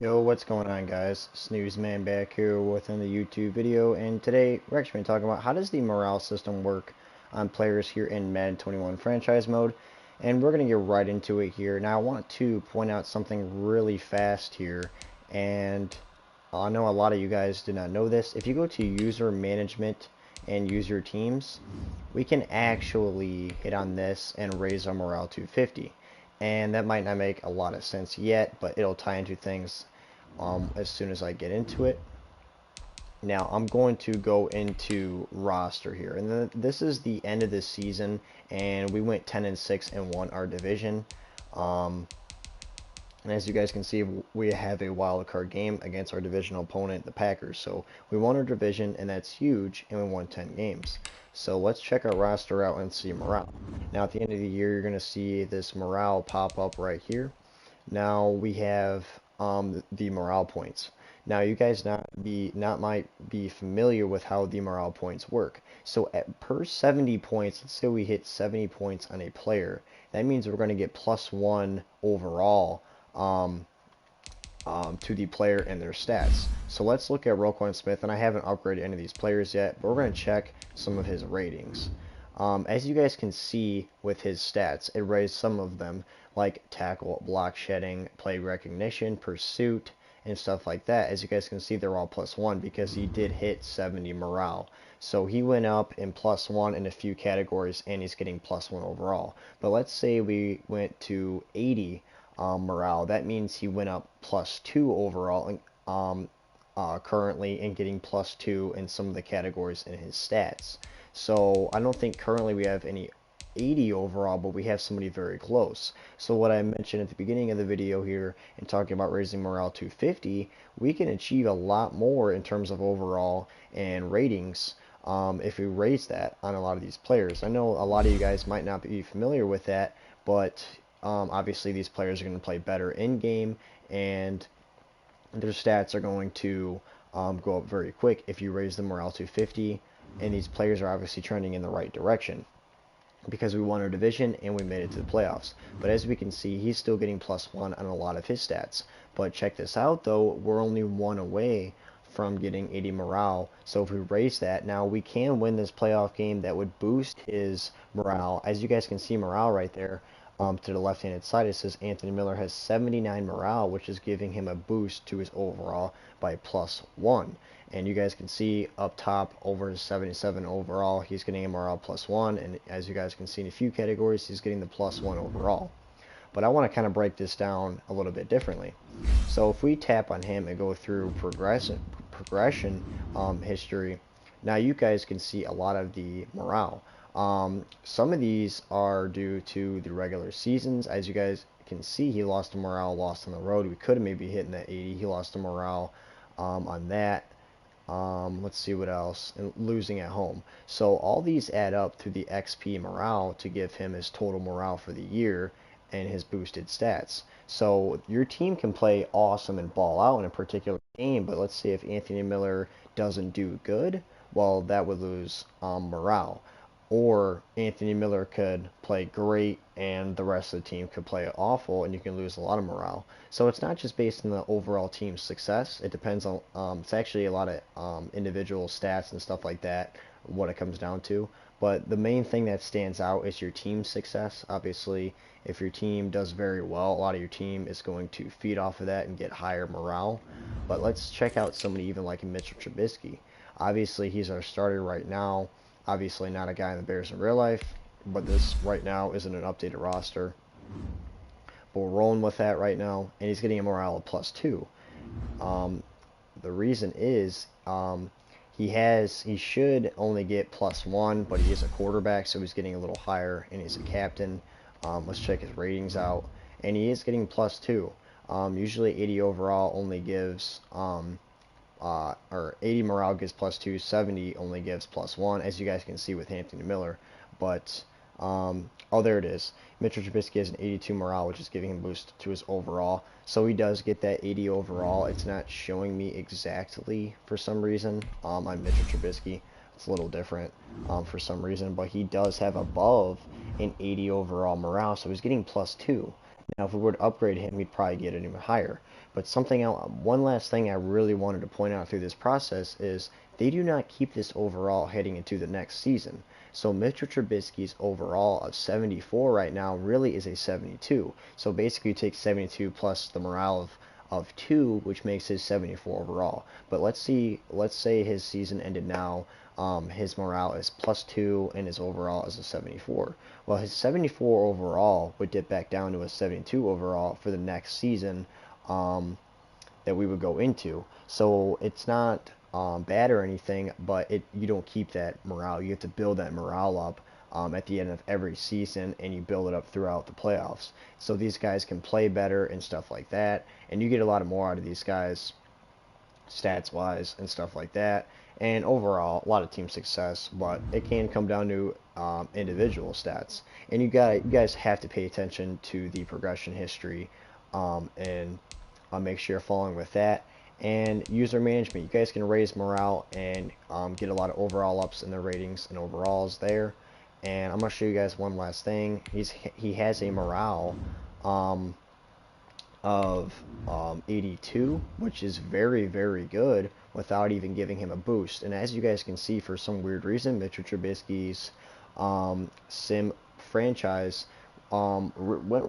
Yo, what's going on, guys? Snooze Man back here with another YouTube video, and today we're actually going to talk about how does the morale system work on players here in Madden 21 franchise mode, and we're going to get right into it here. Now, I want to point out something really fast here, and I know a lot of you guys did not know this. If you go to user management and user teams, we can actually hit on this and raise our morale to 50. And that might not make a lot of sense yet, but it'll tie into things as soon as I get into it. Now I'm going to go into roster here, and this is the end of this season, and we went 10-6 and won our division. Um, and as you guys can see, we have a wild card game against our divisional opponent, the Packers. So we won our division, and that's huge, and we won 10 games. So let's check our roster out and see morale. Now at the end of the year, you're going to see this morale pop up right here. Now we have the morale points. Now you guys might be familiar with how the morale points work. So per 70 points, let's say we hit 70 points on a player, that means we're going to get +1 overall um, to the player and their stats. So let's look at Roquan Smith, and I haven't upgraded any of these players yet, but we're going to check some of his ratings. As you guys can see with his stats, it raised some of them like tackle, block shedding, play recognition, pursuit, and stuff like that. As you guys can see, they're all +1 because he did hit 70 morale. So he went up in +1 in a few categories, and he's getting +1 overall. But let's say we went to 80 morale. That means he went up +2 overall currently, and getting +2 in some of the categories in his stats. So I don't think currently we have any 80 overall, but we have somebody very close. So what I mentioned at the beginning of the video here and talking about raising morale to 50, we can achieve a lot more in terms of overall and ratings if we raise that on a lot of these players. I know a lot of you guys might not be familiar with that, but obviously these players are going to play better in game, and their stats are going to go up very quick if you raise the morale to 50, and these players are obviously trending in the right direction because we won our division and we made it to the playoffs. But as we can see, he's still getting +1 on a lot of his stats. But check this out though, we're only one away from getting 80 morale. So if we raise that, now we can win this playoff game. That would boost his morale. As you guys can see, morale right there to the left-handed side, it says Anthony Miller has 79 morale, which is giving him a boost to his overall by +1. And you guys can see up top over 77 overall, he's getting a morale +1. And as you guys can see in a few categories, he's getting the +1 overall. But I want to kind of break this down a little bit differently. So if we tap on him and go through progression history, now you guys can see a lot of the morale. Some of these are due to the regular seasons. As you guys can see, he lost a morale, lost on the road. We could have maybe hit in that 80. He lost a morale on that. Let's see what else. And losing at home. So all these add up to the XP morale to give him his total morale for the year and his boosted stats. So your team can play awesome and ball out in a particular game, but let's say if Anthony Miller doesn't do good, well, that would lose morale. Or Anthony Miller could play great and the rest of the team could play awful, and you can lose a lot of morale. So it's not just based on the overall team's success. It depends on, it's actually a lot of individual stats and stuff like that, what it comes down to. But the main thing that stands out is your team's success. Obviously, if your team does very well, a lot of your team is going to feed off of that and get higher morale. But let's check out somebody even like Mitchell Trubisky. Obviously, he's our starter right now. Obviously not a guy in the Bears in real life, but this right now isn't an updated roster. But we're rolling with that right now, and he's getting a morale of +2. The reason is he should only get +1, but he is a quarterback, so he's getting a little higher, and he's a captain. Let's check his ratings out, and he is getting +2. Usually 80 overall only gives or 80 morale gives +2, 70 only gives +1, as you guys can see with Anthony Miller. But oh, there it is. Mitchell Trubisky has an 82 morale, which is giving him a boost to his overall. So he does get that 80 overall. It's not showing me exactly for some reason on Mitchell Trubisky. It's a little different for some reason, but he does have above an 80 overall morale, so he's getting +2. Now, if we were to upgrade him, we'd probably get it even higher. But something else, one last thing I really wanted to point out through this process is they do not keep this overall heading into the next season. So Mitchell Trubisky's overall of 74 right now really is a 72. So basically you take 72 plus the morale of 2, which makes his 74 overall. But let's say his season ended now. His morale is +2 and his overall is a 74. Well, his 74 overall would dip back down to a 72 overall for the next season that we would go into. So it's not bad or anything, but you don't keep that morale. You have to build that morale up at the end of every season, and you build it up throughout the playoffs. So these guys can play better and stuff like that, and you get a lot more out of these guys stats wise and stuff like that, and overall a lot of team success, but it can come down to individual stats, and you guys have to pay attention to the progression history, and make sure you're following with that, and user management. You guys can raise morale and get a lot of overall ups in the ratings and overalls there. And I'm gonna show you guys one last thing. He has a morale um, of 82, which is very, very good without even giving him a boost. And as you guys can see, for some weird reason, Mitchell Trubisky's sim franchise went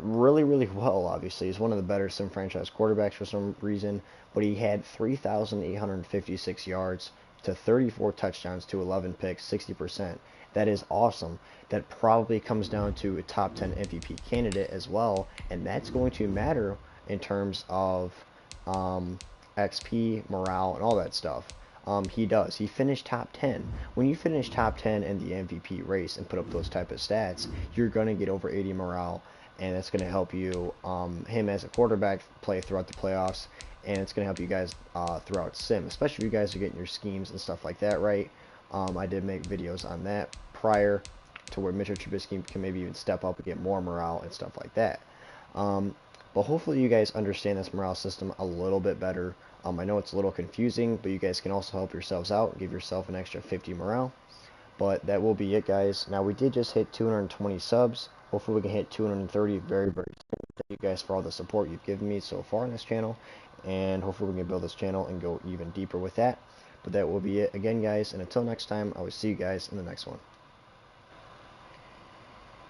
really, really well. Obviously, he's one of the better sim franchise quarterbacks for some reason, but he had 3,856 yards to 34 touchdowns to 11 picks, 60%. That is awesome. That probably comes down to a top 10 MVP candidate as well, and that's going to matter in terms of XP, morale, and all that stuff. He does. He finished top 10. When you finish top 10 in the MVP race and put up those type of stats, you're going to get over 80 morale, and that's going to help you, him as a quarterback, play throughout the playoffs, and it's going to help you guys throughout sim, especially if you guys are getting your schemes and stuff like that right. I did make videos on that prior to where Mitchell Trubisky can maybe even step up and get more morale and stuff like that. Um, but hopefully you guys understand this morale system a little bit better. I know it's a little confusing, but you guys can also help yourselves out, give yourself an extra 50 morale. But that will be it, guys. Now, we did just hit 220 subs. Hopefully we can hit 230 very, very soon. Thank you guys for all the support you've given me so far on this channel, and hopefully we can build this channel and go even deeper with that. But that will be it again, guys, and until next time, I will see you guys in the next one.